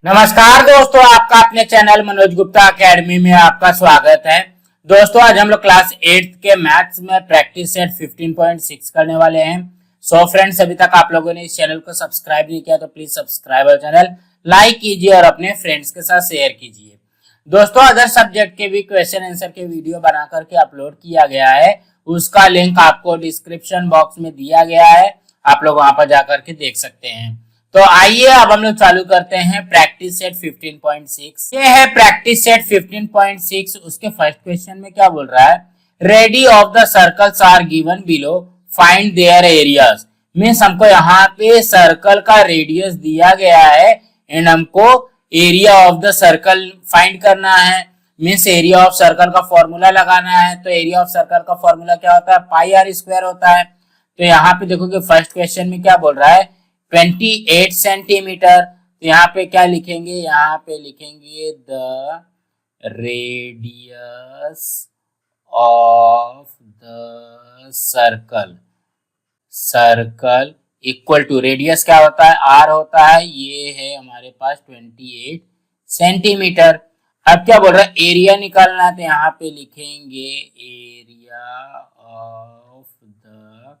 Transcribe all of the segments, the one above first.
नमस्कार दोस्तों, आपका अपने चैनल मनोज गुप्ता एकेडमी में आपका स्वागत है। दोस्तों आज हम लोग क्लास 8 के मैथ्स में प्रैक्टिस सेट 15.6 करने वाले हैं। सो फ्रेंड्स, अभी तक आप लोगों ने इस चैनल को सब्सक्राइब नहीं किया तो प्लीज सब्सक्राइब और चैनल लाइक कीजिए और अपने फ्रेंड्स के साथ शेयर कीजिए। दोस्तों अदर सब्जेक्ट के भी क्वेश्चन आंसर के वीडियो बना करके अपलोड किया गया है, उसका लिंक आपको डिस्क्रिप्शन बॉक्स में दिया गया है, आप लोग वहां पर जाकर के देख सकते हैं। तो आइए अब हम लोग चालू करते हैं प्रैक्टिस सेट 15.6। ये है प्रैक्टिस सेट 15.6। उसके फर्स्ट क्वेश्चन में क्या बोल रहा है, radii of the circles are given below, find their areas. Means हमको यहाँ पे सर्कल का रेडियस दिया गया है एंड हमको area of the circle find करना है। मीन्स एरिया ऑफ सर्कल का फॉर्मूला लगाना है। तो एरिया ऑफ सर्कल का फॉर्मूला क्या होता है, पाई आर स्क्वायर होता है। तो यहाँ पे देखोगे फर्स्ट क्वेश्चन में क्या बोल रहा है, 28 सेंटीमीटर। तो यहाँ पे क्या लिखेंगे, यहाँ पे लिखेंगे the radius of the circle equal to, radius क्या होता है, आर होता है, ये है हमारे पास 28 सेंटीमीटर। अब क्या बोल रहा है, एरिया निकालना है। तो यहाँ पे लिखेंगे area of the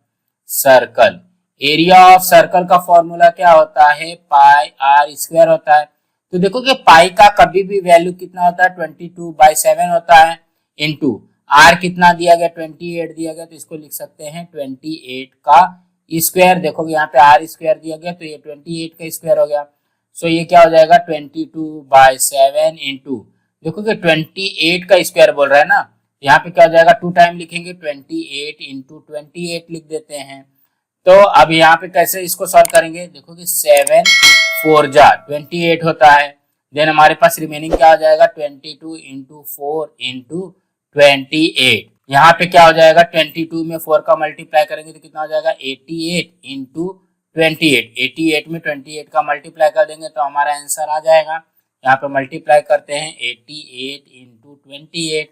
circle. Area of circle का फॉर्मूला क्या होता है, पाई आर स्क्वायर होता है। तो देखो कि पाई का कभी भी वैल्यू कितना होता है, 22/7 होता है, इनटू आर कितना दिया गया, 28 दिया गया। तो इसको लिख सकते हैं 28 का स्क्वायर। देखोगे यहाँ पे आर स्क्वायर दिया गया तो ये 28 का स्क्वायर हो गया। सो ये क्या हो जाएगा 22/7 इंटू, देखोगे 28 का स्क्वायर बोल रहा है ना, यहाँ पे क्या हो जाएगा, 2 टाइम लिखेंगे, 28 इंटू 28 लिख देते हैं। तो अब यहाँ पे कैसे इसको सॉल्व करेंगे, देखो कि 7 4 जा 28 होता है। देन हमारे पास रिमेनिंग क्या हो जाएगा, 22 इंटू 4 इंटू 28। यहाँ पे क्या हो जाएगा, 22 में 4 का मल्टीप्लाई करेंगे तो कितना हो जाएगा, 88 इंटू 28। 88 में 28 का मल्टीप्लाई कर देंगे तो हमारा आंसर आ जाएगा। यहाँ पे मल्टीप्लाई करते हैं 88 इंटू 28,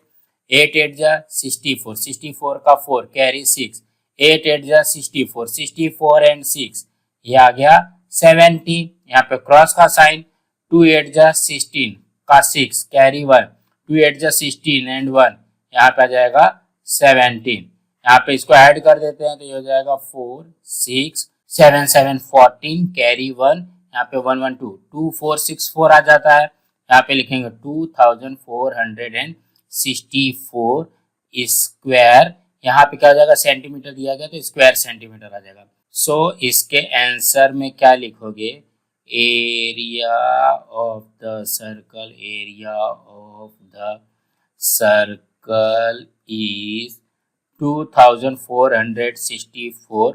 8 8 जा 64, 64 का 4 कैरी 6, 8 8 जा 64, 64 एंड 6 ये आ गया 70। यहाँ पे क्रॉस का साइन, 2 8 जा 16 का 6 कैरी 1, 2 8 जा 16 एंड 1 यहाँ पे आ जाएगा 17। यहाँ पे इसको ऐड कर देते हैं तो ये हो जाएगा 4 6 7 7 14 कैरी 1, यहाँ पे 1 1 2 2 4 6 4 आ जाता है। यहाँ पे लिखेंगे 2464 स्क्वायर। यहाँ पे क्या हो जाएगा, सेंटीमीटर दिया गया तो स्क्वायर सेंटीमीटर आ जाएगा। सो इसके आंसर में क्या लिखोगे, area of the circle, area of the circle is 2464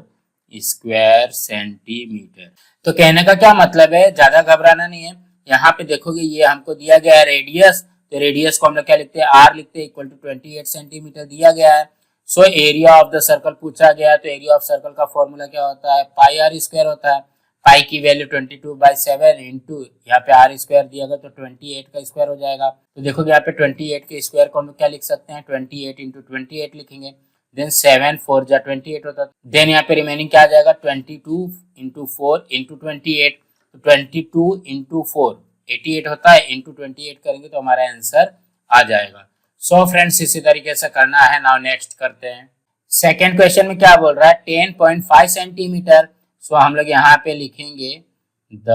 square centimetre. तो कहने का क्या मतलब है, ज्यादा घबराना नहीं है। यहाँ पे देखोगे ये हमको दिया गया है रेडियस, तो रेडियस को हम लोग क्या लिखते हैं, आर लिखते हैं, इक्वल टू 28 सेंटीमीटर दिया गया है। So area of the circle पूछा गया तो एरिया ऑफ सर्कल का फॉर्मूला क्या होता है, पाई आर स्क्वायर होता है। पाई की वैल्यू 22/7 इंटू यहाँ पे आर स्क्वायर दिया गया तो 28 का स्क्वायर हो जाएगा। तो देखो यहाँ पे 28 के स्क्वायर को हम लोग क्या लिख सकते हैं, 28 इंटू 28 लिखेंगे। देन 7 4 जा 28 होता है। देन यहाँ पे रिमेनिंग क्या आ जाएगा, 22 इंटू 4 इंटू 28। तो 22 इंटू 4 88 होता है, इंटू 28 करेंगे तो हमारा आंसर आ जाएगा। सो फ्रेंड्स इसी तरीके से करना है। नाउ नेक्स्ट करते हैं। सेकेंड क्वेश्चन में क्या बोल रहा है, 10.5 सेंटीमीटर। सो हम लोग यहाँ पे लिखेंगे the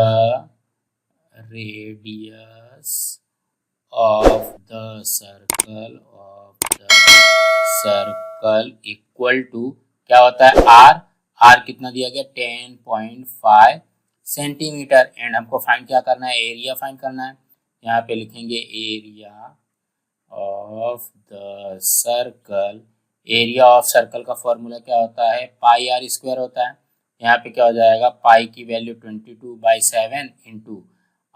radius of the circle equal to क्या होता है, आर। आर कितना दिया गया, 10.5 सेंटीमीटर। एंड हमको फाइंड क्या करना है, एरिया फाइंड करना है। यहाँ पे लिखेंगे area of the circle. Area of circle का फॉर्मूला क्या होता है, पाई आर स्क्वायर होता है। यहाँ पे क्या हो जाएगा, पाई की वैल्यू 22/7 इंटू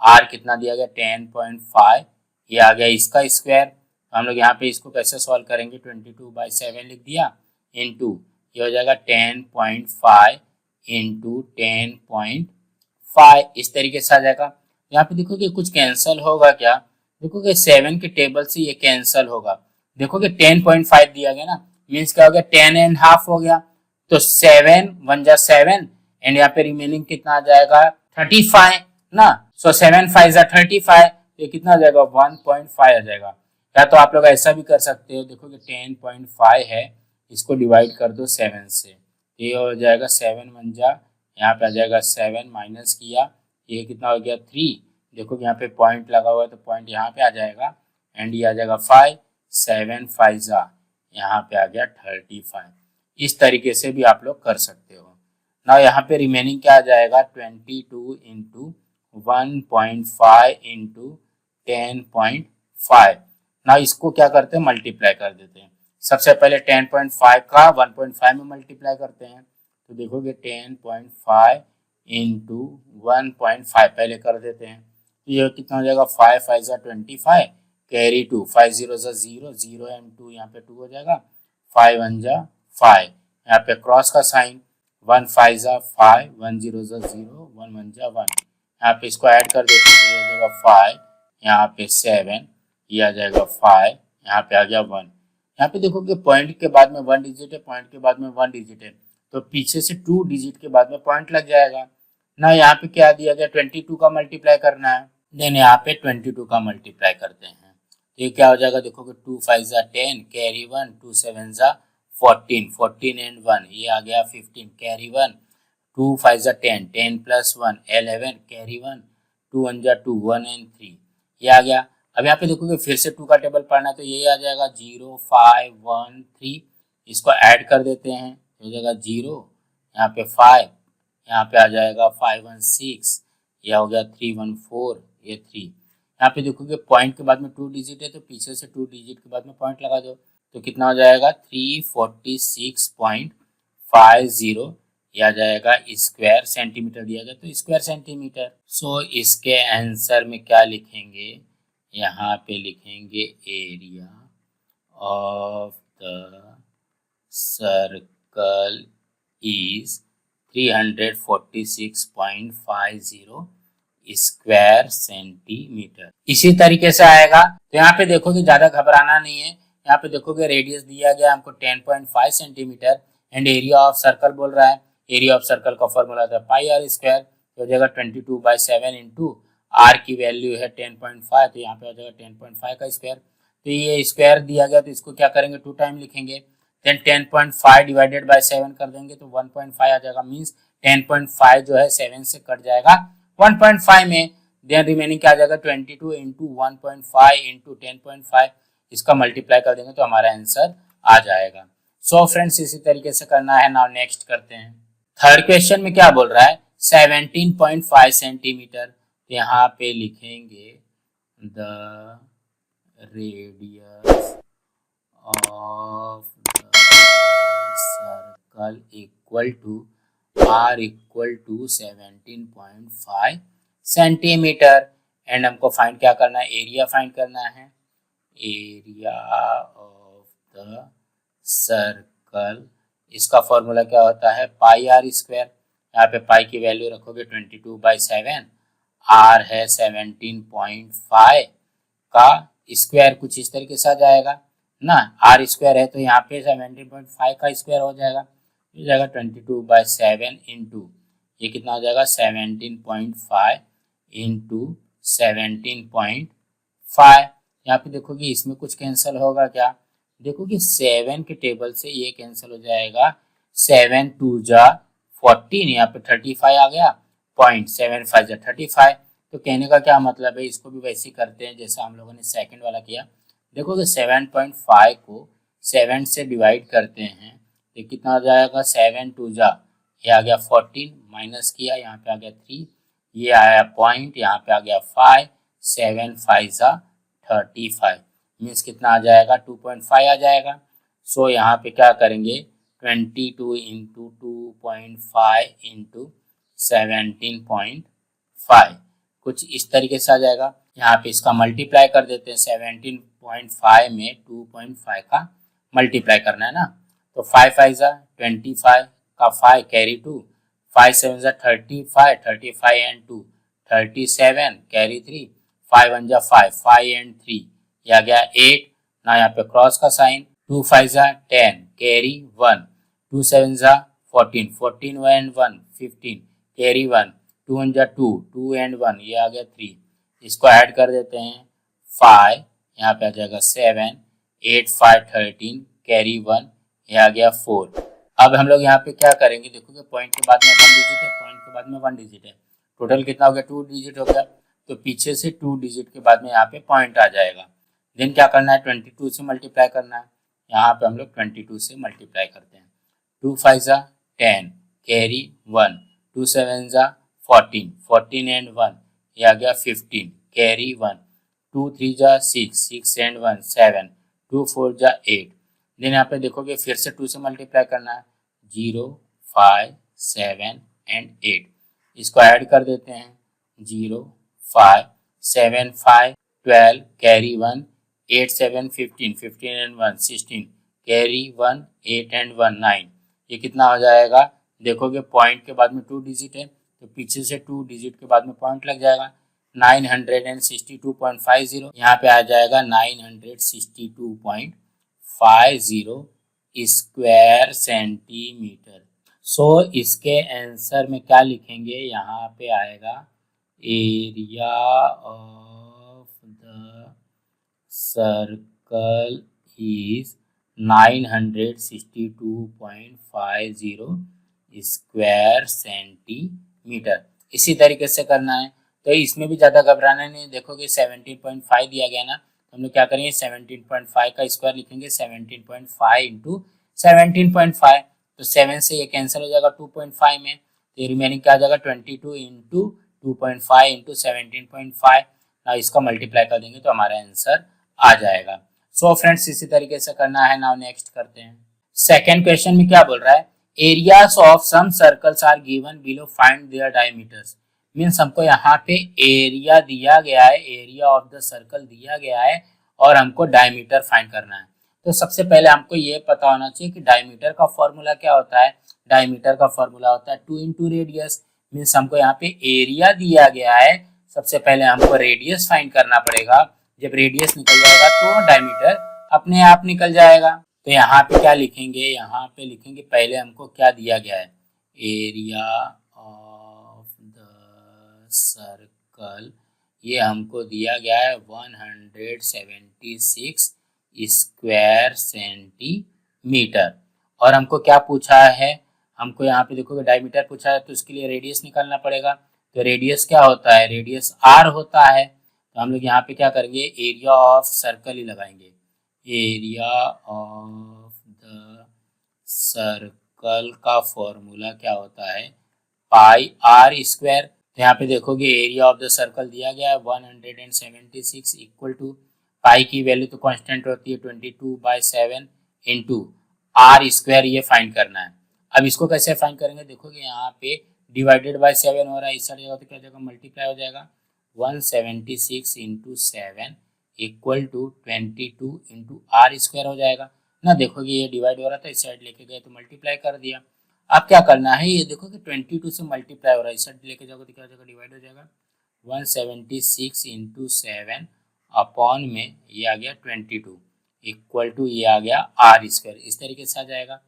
आर कितना दिया गया, 10.5, ये आ गया इसका स्क्वायर। तो हम लोग यहाँ पे इसको कैसे सॉल्व करेंगे, 22/7 लिख दिया इंटू ये हो जाएगा 10.5 इंटू 10.5, इस तरीके से आ जाएगा। यहाँ पे देखो कि कुछ कैंसिल होगा क्या, देखो कि 7 के टेबल से ये कैंसिल होगा। देखो कि 10.5 दिया गया ना, मीन्स क्या हो गया, 10.5 हो गया। तो 7 1 जा 7 एंड यहाँ पे रिमेनिंग कितना आ जाएगा, 35 ना। सो 7 5 जा 35, ये कितना आ जाएगा 1.5 आ जाएगा। या तो आप लोग ऐसा भी कर सकते हो, देखो कि 10.5 है, इसको डिवाइड कर दो 7 से, ये हो जाएगा 7 1 जा, यहाँ पे आ जाएगा 7 माइनस किया, ये कितना हो गया 3, देखो कि यहाँ पे पॉइंट लगा हुआ है तो पॉइंट यहाँ पे आ जाएगा, एंड ये आ जाएगा 5, 7 5 जा, यहाँ पे आ गया 35। इस तरीके से भी आप लोग कर सकते हो। ना यहाँ पे रिमेनिंग क्या आ जाएगा 22 इंटू 1.5 इंटू 10.5। ना इसको क्या करते हैं मल्टीप्लाई कर देते हैं। सबसे पहले 10.5 का 1.5 में मल्टीप्लाई करते हैं, तो देखोगे 10.5 इंटू 1.5 पहले कर देते हैं, तो ये कितना हो जाएगा 5 5 जा 25, कैरी 2, 5 0 जा 0, 0 एंड 2 यहाँ पे 2 हो जाएगा, 5 1 जा 5, यहाँ पे क्रॉस का साइन, 1 5 जा 5, 1 0 जा 0, 1 1 जा 1, यहाँ पे इसको ऐड कर देते हैं, ये हो जाएगा 5, यहाँ पे 7, ये आ जाएगा 5, यहाँ पे आ गया 1। यहाँ पे देखो कि पॉइंट के बाद में 1 डिजिट है, पॉइंट के बाद में 1 डिजिट है, तो पीछे से 2 डिजिट के बाद में पॉइंट लग जाएगा ना। यहाँ पे क्या दिया गया 22 का मल्टीप्लाई करना है, देन यहाँ पे 22 का मल्टीप्लाई करते हैं, तो ये क्या हो जाएगा देखोगे 2 5 जा 10, कैरी 1, 2 7 जा 14, 14 एंड 1, ये आ गया 15, कैरी 1, 2 5 जा 10, 10 प्लस 1 11, कैरी 1, 2 1 जा 2, 1 एंड 3, ये आ गया। अब यहाँ पे देखोगे फिर से 2 का टेबल पढ़ना है, तो ये आ जाएगा 0 5 1 3, इसको ऐड कर देते हैं, हो जाएगा 0, यहाँ पे 5, यहाँ पे आ जाएगा 5 1 6, यह हो गया 3 1 4, ये 3। यहाँ पे देखोगे पॉइंट के बाद में 2 डिजिट है, तो पीछे से 2 डिजिट के बाद में पॉइंट लगा दो, तो कितना हो जाएगा 346.50, यह आ जाएगा स्क्वायर सेंटीमीटर दिया गया तो स्क्वायर सेंटीमीटर। सो इसके आंसर में क्या लिखेंगे, यहाँ पे लिखेंगे area of the circle is 346.50 square centimetre. इसी तरीके से आएगा, तो यहाँ पे देखोगे ज्यादा घबराना नहीं है, यहाँ पे देखोगे रेडियस दिया गया हमको 10.5 centimetre and area of circle बोल रहा है। एरिया ऑफ सर्कल का फॉर्मूला था पाई आर स्क्वायर, तो हो जाएगा 22/7 इंटू आर की वैल्यू है 10.5, तो यहाँ पे हो जाएगा 10.5 का स्क्वायर, तो ये स्क्वायर दिया गया तो इसको क्या करेंगे 2 टाइम लिखेंगे, देन 10.5 डिवाइडेड बाय 7 कर देंगे तो 1.5 आ जाएगा, मींस 10.5 जो है 7 से कट जाएगा 1.5 में, देन रिमेनिंग क्या आ जाएगा 22 इंटू 1.5 इंटू 10.5, इसका मल्टीप्लाई कर देंगे तो हमारा आंसर आ जाएगा। सो फ्रेंड्स इसी तरीके से करना है। नाउ नेक्स्ट करते हैं। थर्ड क्वेश्चन में क्या बोल रहा है 17.5 सेंटीमीटर, तो यहाँ पे लिखेंगे the radius of the circle equal to r equal to 17.5 centimetre, and हमको फाइंड क्या करना है एरिया फाइंड करना है, एरिया ऑफ द सर्कल, इसका फॉर्मूला क्या होता है पाई आर स्क्वायर, यहाँ पे पाई की वैल्यू रखोगे 22/7, आर है 17.5 का स्क्वायर, कुछ इस तरीके से आ जाएगा ना, आर स्क्वायर है तो यहाँ पे 17.5 का स्क्वायर हो जाएगा, हो जाएगा 22/7 इंटू ये कितना हो जाएगा 17.5 इंटू 17.5। यहाँ पे देखोगे इसमें कुछ कैंसिल होगा क्या, देखोगे 7 के टेबल से ये कैंसिल हो जाएगा, 7 2 जा 14, यहाँ पे 35 आ गया, 0.75 जा 35, तो कहने का क्या मतलब है, इसको भी वैसे ही करते हैं जैसा हम लोगों ने सेकंड वाला किया। देखोगे 7.5 को 7 से डिवाइड करते हैं तो कितना हो जाएगा 7 2 जा, ये आ गया 14, माइनस किया यहाँ पे आ गया 3, ये आया पॉइंट, यहाँ पे आ गया 5, 7 5 जा 35, मीन्स कितना आ जाएगा 2.5 आ जाएगा। सो यहाँ पे क्या करेंगे 22 इंटू 2.5 इंटू 17.5, कुछ इस तरीके से आ जाएगा। यहाँ पे इसका मल्टीप्लाई कर देते हैं, 17.5 में 2.5 का मल्टीप्लाई करना है ना, तो 5 5 जा 25 का 5 कैरी 2, 5 7 जा 35, 35 एंड 2 37 कैरी 3, 5 1 जा 5, 5 एंड 3 ये आ गया 8 ना, यहाँ पे क्रॉस का साइन, 2 5 जा 10 कैरी 1, 2 7 जा 14, 14 एंड 1 15 कैरी 1, 2 वन जा 2, 2 एंड 1 ये आ गया 3, इसको ऐड कर देते हैं 5, यहाँ पे आ जाएगा 7, 8 5 13 कैरी 1, ये आ गया 4। अब हम लोग यहाँ पे क्या करेंगे, देखोगे पॉइंट के बाद में 1 डिजिट है, पॉइंट के बाद में 1 डिजिट है, टोटल कितना हो गया 2 डिजिट हो गया। तो पीछे से 2 डिजिट के बाद में यहाँ पे पॉइंट आ जाएगा। देन क्या करना है, 22 से मल्टीप्लाई करना है, यहाँ पे हम लोग 22 से मल्टीप्लाई करते हैं। 2 5 जा 10 कैरी 1, 2 7 जा 14, 14 एंड 1 ये आ गया 15 कैरी 1, 2 3 जा 6, 6 एंड 1 7, 2 4 जा 8। देन यहाँ पे देखोगे फिर से 2 से मल्टीप्लाई करना है, 0 5 7 एंड 8, इसको ऐड कर देते हैं, 0 5 7 5 12 कैरी 1, 8 7 15, 15 एंड 1 16 कैरी 1, 8 एंड 1 9। ये कितना हो जाएगा, देखोगे पॉइंट के बाद में 2 डिजिट है तो पीछे से 2 डिजिट के बाद में पॉइंट लग जाएगा, 962.50, यहाँ पे आ जाएगा 962.50 स्क्वायर सेंटीमीटर। सो इसके आंसर में क्या लिखेंगे, यहाँ पे आएगा area of the circle is 962.50 square centimetre. इसी तरीके से करना है, तो इसमें भी ज़्यादा घबराना नहीं। देखोगे 17.5 दिया गया ना, तो हम लोग क्या करेंगे 17.5 का स्क्वायर लिखेंगे, 17.5 इंटू 17.5, तो 7 से ये कैंसिल हो जाएगा 2.5 में, तो रिमेनिंग क्या आ जाएगा 22 इंटू 2.5 इंटू 17.5। ना इसका मल्टीप्लाई कर देंगे तो हमारा आंसर आ जाएगा। सो फ्रेंड्स इसी तरीके से करना है। नाउ नेक्स्ट करते हैं। सेकेंड क्वेश्चन में क्या बोल रहा है, areas of some circles are given below, find their diameters. Means हमको यहाँ पे एरिया दिया गया है, एरिया ऑफ द सर्कल दिया गया है और हमको डायमीटर फाइंड करना है। तो सबसे पहले हमको ये पता होना चाहिए कि डायमीटर का फॉर्मूला क्या होता है। डायमीटर का फॉर्मूला होता है 2 इंटू रेडियस। मीन्स हमको यहाँ पे एरिया दिया गया है, सबसे पहले हमको रेडियस फाइंड करना पड़ेगा। जब रेडियस निकल जाएगा तो डायमीटर अपने आप निकल जाएगा। तो यहाँ पे क्या लिखेंगे, यहाँ पे लिखेंगे पहले हमको क्या दिया गया है, एरिया ऑफ द सर्कल, ये हमको दिया गया है 176 स्क्वायर सेंटीमीटर। और हमको क्या पूछा है, हमको यहाँ पे देखोगे डायमीटर पूछा है, तो उसके लिए रेडियस निकालना पड़ेगा। तो रेडियस क्या होता है, रेडियस आर होता है। तो हम लोग यहाँ पे क्या करेंगे, एरिया ऑफ सर्कल ही लगाएंगे। एरिया ऑफ द सर्कल का फॉर्मूला क्या होता है, पाई आर स्क्वायर। तो यहाँ पे देखोगे एरिया ऑफ द सर्कल दिया गया है 176 इक्वल टू, पाई की वैल्यू तो कांस्टेंट होती है 22/7 इंटू आर स्क्वायर, ये फाइंड करना है। अब इसको कैसे फाइंड करेंगे, देखोगे यहाँ पे डिवाइडेड बाय 7 हो रहा है, इस साइड जाएगा तो क्या जाएगा, मल्टीप्लाई हो जाएगा, 176 into 7 equal to 22 into r square हो जाएगा ना। देखोगे ये डिवाइड हो रहा था, इस साइड लेके गए तो मल्टीप्लाई कर दिया। अब क्या करना है, ये देखो कि 22 से मल्टीप्लाई हो रहा है, इस साइड लेके जाओगे तो क्या हो जाएगा, डिवाइड हो जाएगा, 176 इंटू 7 अपॉन में ये आ गया 22 इक्वल टू ये आ गया आर स्क्वायर, इस तरीके से आ जाएगा।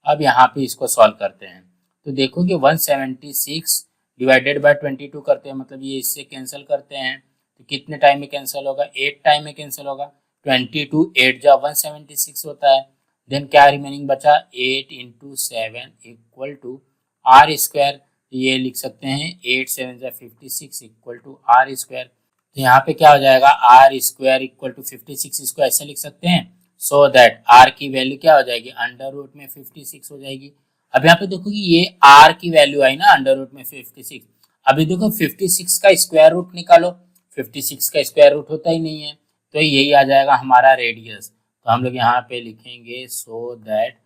अब यहाँ पे इसको सॉल्व करते हैं, तो देखो कि 176 डिवाइडेड बाय 22 करते हैं, मतलब ये इससे कैंसिल करते हैं, तो कितने टाइम में कैंसिल होगा, 8 टाइम में कैंसिल होगा। 22 8 जा 176 होता है। देन क्या रिमेनिंग बचा, 8 into 7 equal to r square, ये लिख सकते हैं 8 7 जा 56 इक्वल टू आर स्क्वायर। तो यहाँ पे क्या हो जाएगा, आर स्क्वायर इक्वल टू 56, इसको ऐसे लिख सकते हैं, सो दैट आर की वैल्यू क्या हो जाएगी, अंडर रूट में 56 हो जाएगी। अब यहाँ पे देखो कि ये आर की वैल्यू आई ना अंडर रूट में 56। अभी देखो 56 का स्क्वायर रूट निकालो, 56 का स्क्वायर रूट होता ही नहीं है, तो यही आ जाएगा हमारा रेडियस। तो हम लोग यहाँ पे लिखेंगे so that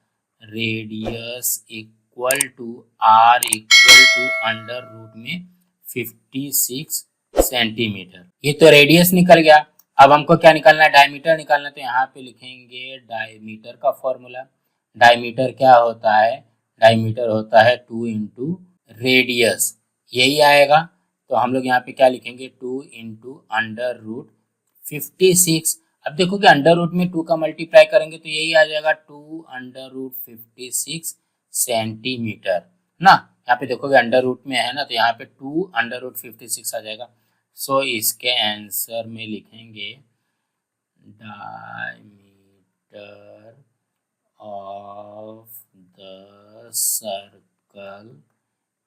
radius equal to r equal to under root में 56 सेंटीमीटर। ये तो रेडियस निकल गया। अब हमको क्या निकालना है, डायमीटर निकालना। तो यहाँ पे लिखेंगे डायमीटर का फॉर्मूला। डायमीटर क्या होता है, डायमीटर होता है 2 इंटू रेडियस, यही आएगा। तो हम लोग यहाँ पे क्या लिखेंगे, 2 इंटू अंडर रूट 56। अब देखो कि अंडर रूट में 2 का मल्टीप्लाई करेंगे तो यही आ जाएगा 2 अंडर रूट 56 सेंटीमीटर ना। यहाँ पे देखोगे अंडर रूट में है ना, तो यहाँ पे 2√56 आ जाएगा। सो इसके आंसर में लिखेंगे diameter of the circle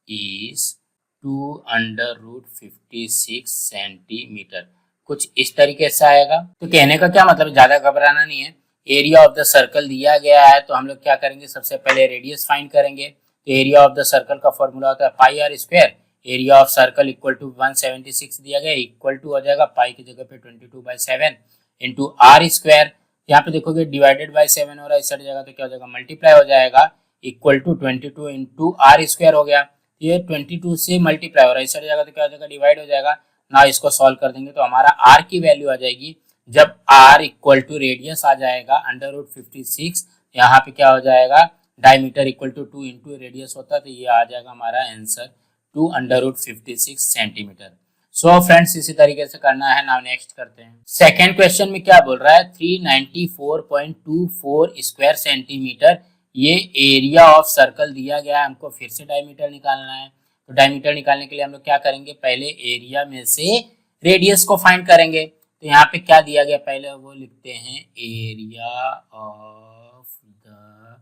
is 2√56 centimetre. कुछ इस तरीके से आएगा। तो कहने का क्या मतलब, ज्यादा घबराना नहीं है। एरिया ऑफ द सर्कल दिया गया है तो हम लोग क्या करेंगे, सबसे पहले रेडियस फाइंड करेंगे। तो एरिया ऑफ द सर्कल का फॉर्मूला होता है pi are square. Area of circle equal to 176 दिया गया, इक्वल टू हो जाएगा पाई की जगह पे 22/7 इंटू आर स्क्वायर। यहाँ पे देखोगे डिवाइडेड बाय 7 हो रहा है, इस साइड जाएगा तो क्या हो जाएगा, मल्टीप्लाई हो जाएगा, equal to 22 into r square हो गया। ये 22 से मल्टीप्लाई हो रहा है, इस साइड जाएगा तो क्या हो जाएगा, डिवाइड हो जाएगा ना। इसको सॉल्व कर देंगे तो हमारा आर की वैल्यू आ जाएगी, जब आर इक्वल टू रेडियस आ जाएगा √56, यहाँ पे क्या हो जाएगा, diameter equal to 2 into radius होता है, तो ये आ जाएगा हमारा आंसर 2√56 सेंटीमीटर। सो फ्रेंड्स इसी तरीके से करना है। नाउ नेक्स्ट करते हैं। सेकेंड क्वेश्चन में क्या बोल रहा है, 394.24 स्क्वायर सेंटीमीटर ये एरिया ऑफ सर्कल दिया गया है, हमको फिर से डायमीटर निकालना है। तो डायमीटर निकालने के लिए हम लोग क्या करेंगे, पहले एरिया में से रेडियस को फाइंड करेंगे। तो यहाँ पे क्या दिया गया, पहले वो लिखते हैं area of the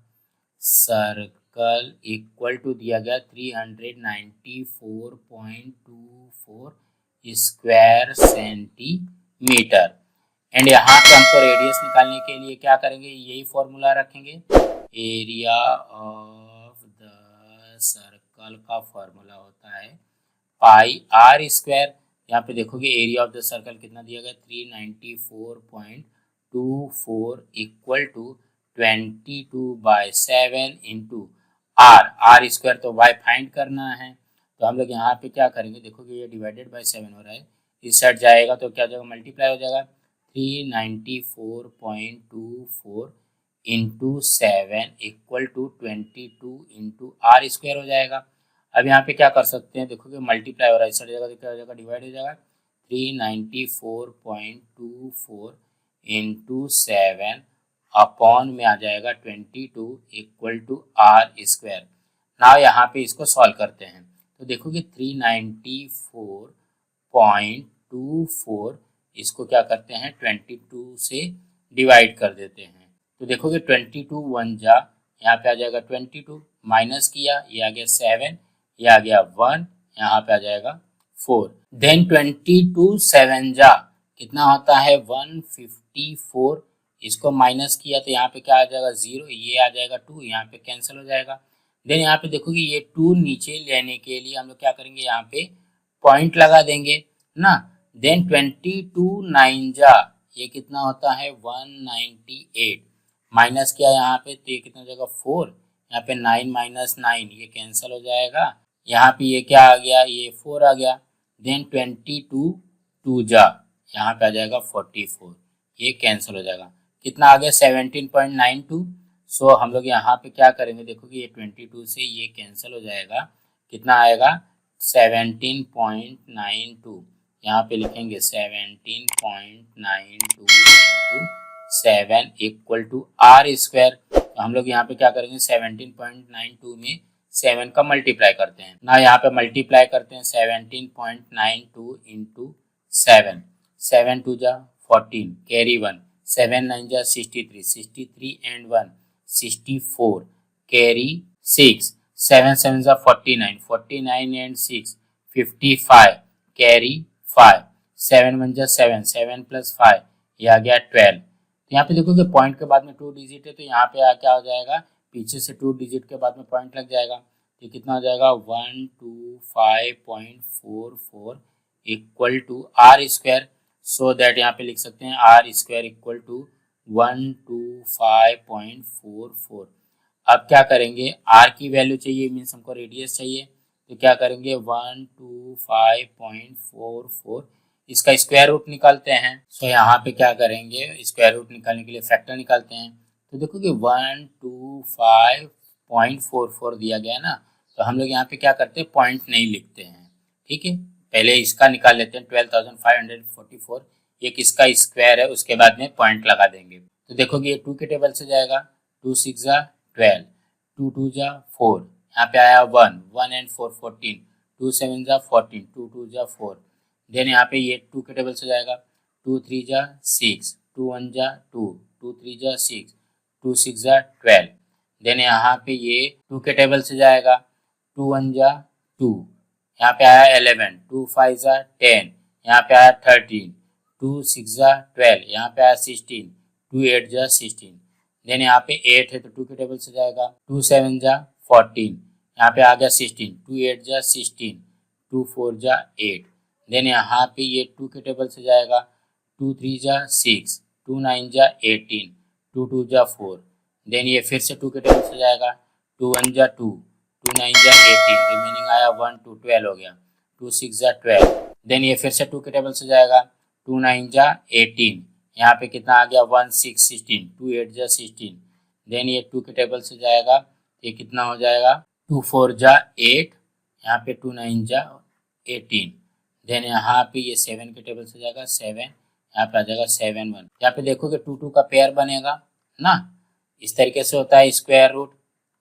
circle equal to दिया गया 394.24 स्क्वायर सेंटीमीटर। एंड यहाँ पे हमको रेडियस निकालने के लिए क्या करेंगे, यही फॉर्मूला रखेंगे। एरिया ऑफ द सर्कल का फॉर्मूला होता है पाई आर स्क्वायर। यहाँ पे देखोगे एरिया ऑफ द सर्कल कितना दिया गया, 394.24 equal to 22/7 into r square, तो वाई फाइंड करना है। तो हम लोग यहाँ पे क्या करेंगे, देखोगे ये डिवाइडेड बाय 7 हो रहा है, इस साइड जाएगा तो क्या हो जाएगा, मल्टीप्लाई हो जाएगा, 394.24 into 7 equal to 22 into r square हो जाएगा। अब यहाँ पे क्या कर सकते हैं, देखोगे मल्टीप्लाई हो रहा है, इस साइड जाएगा तो क्या हो जाएगा, डिवाइड हो जाएगा, 394.24 इंटू 7 अपॉन में आ जाएगा 22 इक्वल टू आर स्क्वायर। ना यहाँ पे इसको सॉल्व करते हैं तो देखोगे 394.24 इसको क्या करते हैं, 22 से डिवाइड कर देते हैं। तो देखोगे 22 1 जा, यहाँ पे आ जाएगा 22, माइनस किया, ये आ गया 7, ये आ गया 1, यहाँ पे आ जाएगा 4। देन 22 7 जा कितना होता है, 154, इसको माइनस किया तो यहाँ पे क्या आ जाएगा 0, ये आ जाएगा 2, यहाँ पे कैंसिल हो जाएगा। देन यहाँ पे देखोगे ये 2 नीचे लेने के लिए हम लोग क्या करेंगे, यहाँ पे पॉइंट लगा देंगे ना। देन 22 9 जा, ये कितना होता है 198, माइनस किया यहाँ पे तो ये कितना हो जाएगा 4, यहाँ पे 9 माइनस 9 ये कैंसिल हो जाएगा, यहाँ पे ये क्या आ गया, ये 4 आ गया। देन 22 2 जा, यहाँ पे आ जाएगा 44, ये कैंसिल हो जाएगा, कितना आ गया 17.92। सो हम लोग यहाँ पे क्या करेंगे, देखोगे ये 22 से ये कैंसिल हो जाएगा, कितना आएगा 17.92, यहाँ पे लिखेंगे 17.92 into 7 equal to r square. तो हम लोग यहाँ पे क्या करेंगे, 17.92 में 7 का मल्टीप्लाई करते हैं ना, यहाँ पे मल्टीप्लाई करते हैं 17.92 इंटू 7, 7 2 जा 14, कैरी 1, 7 9 जा 63, 63 एंड 1 64, कैरी 6, 7 7 जा 49, 49 एंड 6 55, कैरी 5, 7 1 जा 7, 7 प्लस 5 ये आ गया 12। तो यहाँ पे देखोगे पॉइंट के बाद में 2 डिजिट है, तो यहाँ पे क्या हो जाएगा, पीछे से 2 डिजिट के बाद में पॉइंट लग जाएगा, तो कितना हो जाएगा 125.44 equal to r square. So that यहाँ पे लिख सकते हैं आर स्क्वायर इक्वल टू 125.44। अब क्या करेंगे, आर की वैल्यू चाहिए, मीन्स हमको रेडियस चाहिए, तो क्या करेंगे 125.44 इसका स्क्वायर रूट निकालते हैं। सो यहाँ पे क्या करेंगे, स्क्वायर रूट निकालने के लिए फैक्टर निकालते हैं। तो देखोगे 125.44 दिया गया ना, तो हम लोग यहाँ पे क्या करते हैं, पॉइंट नहीं लिखते हैं, ठीक है। पहले इसका निकाल लेते हैं 12,544, ये किसका स्क्वायर है, उसके बाद में पॉइंट लगा देंगे। तो देखोगे ये 2 के टेबल से जाएगा, 2 6 जा 12, 2 2 जा 4, यहाँ पे आया 1, 1 and 4 14, 2 7 जा 14, 2 2 जा 4। देन यहाँ पे ये 2 के टेबल से जाएगा, 2 3 जा 6, 2 1 जा 2, 2 3 जा 6, 2 6 जा 12। देन यहाँ पे ये 2 के टेबल से जाएगा, 2 1 जा 2, यहाँ पे आया 11, 2 5 जा 10, यहाँ पे आया 13, 2 6 जा 12, यहाँ पे आया 16, 2 8 जा 16। देन यहाँ पे 8 है तो 2 के टेबल से जाएगा, 2 7 जा 14, यहाँ पे आ गया 16, 2 8 जा 16, 2 4 जा 8। देन यहाँ पे ये 2 के टेबल से जाएगा, 2 3 जा 6, 2 9 जा 18, 2 2 जा 4। देन ये फिर से 2 के टेबल से जाएगा, 2 1 जा 2, 2 9 जा 18, रिमेनिंग आया 1 2 12 हो गया, 2 6 जा 12। देन ये फिर से 2 के टेबल से जाएगा, 2 9 जा 18, यहाँ पे कितना आ गया 1 6 16, 2 8 जा 16। देन ये 2 के टेबल से जाएगा, ये कितना हो जाएगा 2 4 जा 8, यहाँ पे 2 9 जा 18। देन यहाँ पे ये 7 के टेबल से जाएगा 7, यहाँ पे आ जाएगा 7 1। यहाँ पे देखोगे 2 2 का पेयर बनेगा ना, इस तरीके से होता है स्क्वायर रूट।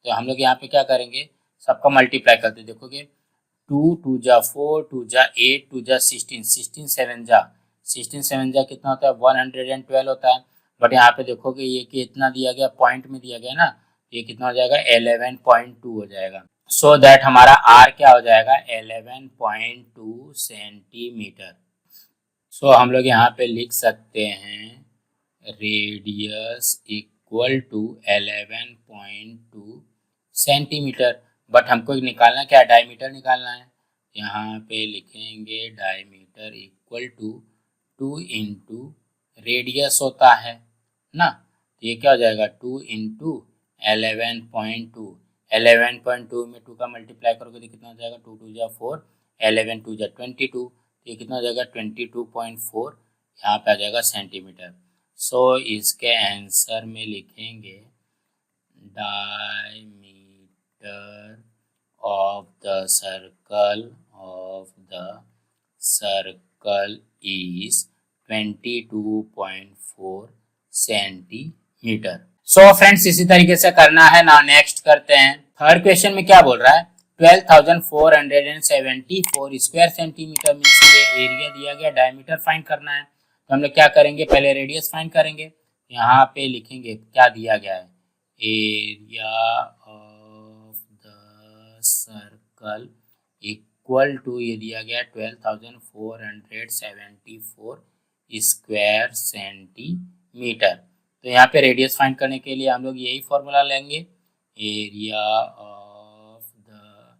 तो हम लोग यहाँ पे क्या करेंगे, सबका मल्टीप्लाई करते देखोगे, 2 2 जा 4, 2 जा 8, 2 जा 16, 16 7 जा 16 7 जा कितना होता है 112 होता है। बट यहाँ पे देखोगे ये कि इतना दिया गया, पॉइंट में दिया गया ना, ये कितना हो जाएगा 11.2 हो जाएगा। सो दैट हमारा आर क्या हो जाएगा 11.2 सेंटीमीटर। सो हम लोग यहाँ पे लिख सकते हैं radius equal to 11.2 centimetre. But हमको निकालना क्या है, डायमीटर निकालना है। यहाँ पे लिखेंगे diameter equal to 2 into radius होता है ना, तो ये क्या हो जाएगा 2 इंटू 11.2। 11.2 में 2 का मल्टीप्लाई करोगे तो कितना हो जाएगा, 2 2 जा 4, 11 2 जा 22, तो ये कितना हो जाएगा 22.4, यहाँ पे आ जाएगा सेंटीमीटर। सो इसके आंसर में लिखेंगे diameter of the circle is 22.4 centimetre. So friends इसी तरीके से करना है ना। नेक्स्ट करते हैं, थर्ड क्वेश्चन में क्या बोल रहा है 12,474 स्क्वायर सेंटीमीटर में से एरिया दिया गया, डायमीटर फाइंड करना है। तो हम लोग क्या करेंगे, पहले रेडियस फाइंड करेंगे। यहाँ पे लिखेंगे क्या दिया गया है, एरिया सर्कल इक्वल टू, ये दिया गया 12,474 स्क्वायर सेंटीमीटर। तो यहाँ पे रेडियस फाइंड करने के लिए हम लोग यही फॉर्मूला लेंगे, area of the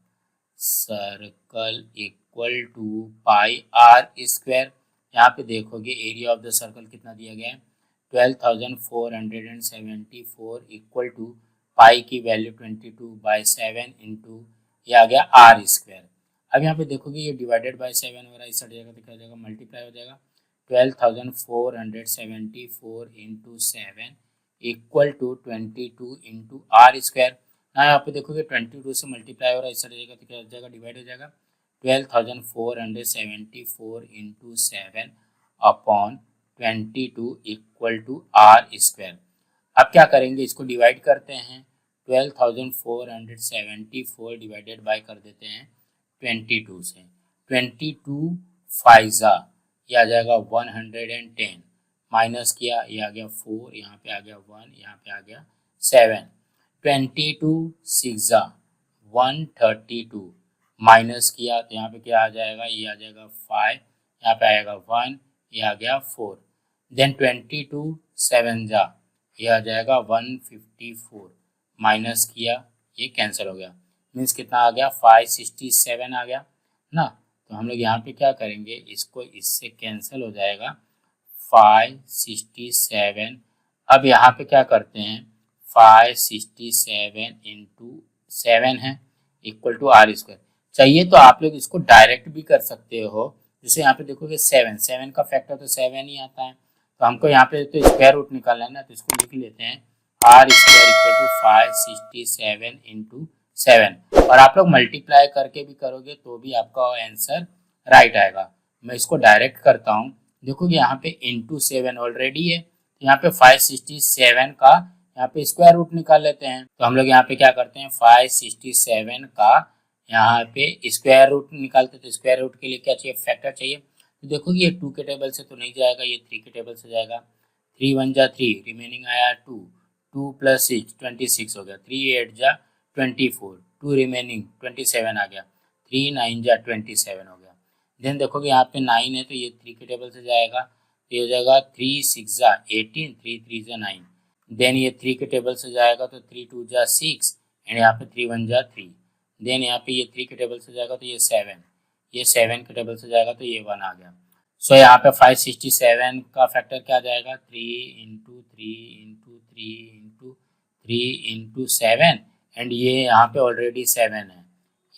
circle equal to pi are square. यहाँ पे देखोगे एरिया ऑफ द सर्कल कितना दिया गया है 12,474 इक्वल टू पाई की वैल्यू 22/7 इंटू ये आ गया आर स्क्वायर। अब यहाँ पे देखोगे ये डिवाइडेड बाय 7 हो रहा है, इस साइड जाएगा तो क्या हो जाएगा मल्टीप्लाई हो जाएगा, 12,474 into 7 equal to 22 into r square. यहाँ पे देखोगे 22 से मल्टीप्लाई हो रहा है, इस साइड जाएगा तो क्या हो जाएगा डिवाइड हो जाएगा, 12,474 into 7 upon 22 equal to r square. अब क्या करेंगे, इसको डिवाइड करते हैं, 12,474 डिवाइडेड बाय कर देते हैं 22 से, 22 फाइजा ये आ जाएगा 110, माइनस किया ये आ गया 4, यहाँ पे आ गया 1, यहाँ पे आ गया 7, 22 सिक्सा 132, माइनस किया तो यहाँ पे क्या आ जाएगा, ये आ जाएगा 5, यहाँ पे आएगा 1, ये आ गया 4, देन 22 7 जा ये आ जाएगा 154, माइनस किया ये कैंसिल हो गया, मीन्स कितना आ गया 567 आ गया ना। तो हम लोग यहाँ पे क्या करेंगे, इसको इससे कैंसिल हो जाएगा 567। अब यहाँ पे क्या करते हैं 567 इंटू 7 है इक्वल टू आर स्क्वायर। चाहिए तो आप लोग इसको डायरेक्ट भी कर सकते हो, जैसे यहाँ पे देखोगे 7 का फैक्टर तो 7 ही आता है, तो हमको यहाँ पे तो स्क्वायर रूट निकालना है ना, तो इसको लिख लेते हैं r square equal to 567 into 7। और आप लोग मल्टीप्लाई करके भी करोगे तो भी आपका आंसर राइट आएगा। मैं इसको डायरेक्ट करता हूँ, देखोगे यहाँ पे इंटू 7 ऑलरेडी है, तो यहाँ पे 567 का यहाँ पे स्क्वायर रूट निकाल लेते हैं। तो हम लोग यहाँ पे क्या करते हैं, 567 का यहाँ पे स्क्वायर रूट निकालते। तो स्क्वायर रूट के लिए क्या चाहिए, फैक्टर चाहिए। तो देखो ये 2 के टेबल से तो नहीं जाएगा, ये 3 के टेबल से जाएगा। 3 1 जा 3, रिमेनिंग आया 2, 2 + 6 26 हो गया। 3 8 जा 24, 2 रिमेनिंग 27 आ गया। 3 9 जा 27 हो गया। देन देखोगे यहाँ पे 9 है तो ये 3 के टेबल से जाएगा, तो ये हो जाएगा 3 6 जा 18, 3 3 जा 9। देन ये 3 के टेबल से जाएगा तो 3 2 जा 6 एंड यहाँ पे 3 1 जा 3। देन यहाँ पे ये 3 के टेबल से जाएगा तो ये 7, ये 7 के टेबल से जाएगा तो ये 1 आ गया। सो यहाँ पे 567 का फैक्टर क्या आ जाएगा, 3 into 3 into 3 into 3 into 7 and ये यहाँ पे ऑलरेडी 7 है,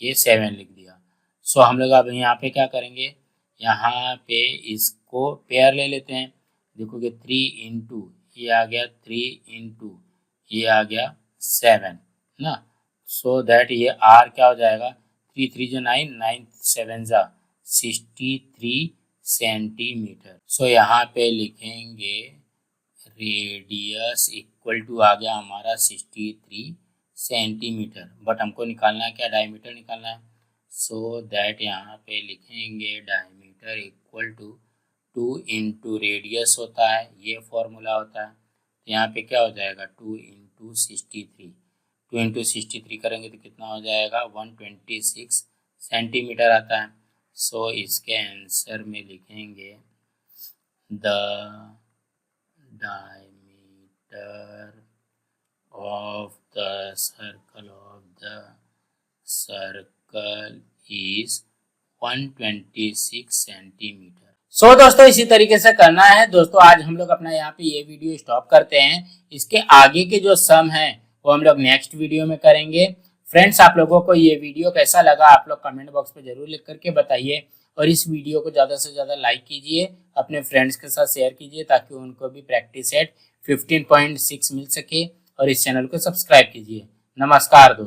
ये 7 लिख दिया। सो हम लोग अब यहाँ पे क्या करेंगे, यहाँ पे इसको पेयर ले लेते हैं। देखोगे 3 इंटू ये आ गया 3 इंटू ये आ गया 7 ना। सो दैट ये आर क्या हो जाएगा, 3 3 जा 9, 9 7 जा 63 सेंटीमीटर। सो यहाँ पे लिखेंगे रेडियस इक्वल टू आ गया हमारा 63 सेंटीमीटर। बट हमको निकालना है क्या, डायमीटर निकालना है। सो दैट यहाँ पे लिखेंगे diameter equal to 2 into radius होता है, ये फॉर्मूला होता है। तो यहाँ पे क्या हो जाएगा, 2 इंटू 63, 2 इंटू 63 करेंगे तो कितना हो जाएगा, 126 सेंटीमीटर आता है। सो इसके आंसर में लिखेंगे the diameter of the circle is 126 centimetre. So दोस्तों इसी तरीके से करना है। दोस्तों आज हम लोग अपना यहाँ पे ये वीडियो स्टॉप करते हैं। इसके आगे के जो सम है वो हम लोग नेक्स्ट वीडियो में करेंगे। फ्रेंड्स आप लोगों को ये वीडियो कैसा लगा आप लोग कमेंट बॉक्स पे जरूर लिख करके बताइए, और इस वीडियो को ज़्यादा से ज़्यादा लाइक कीजिए, अपने फ्रेंड्स के साथ शेयर कीजिए ताकि उनको भी प्रैक्टिस सेट 15.6 मिल सके, और इस चैनल को सब्सक्राइब कीजिए। नमस्कार दोस्तों।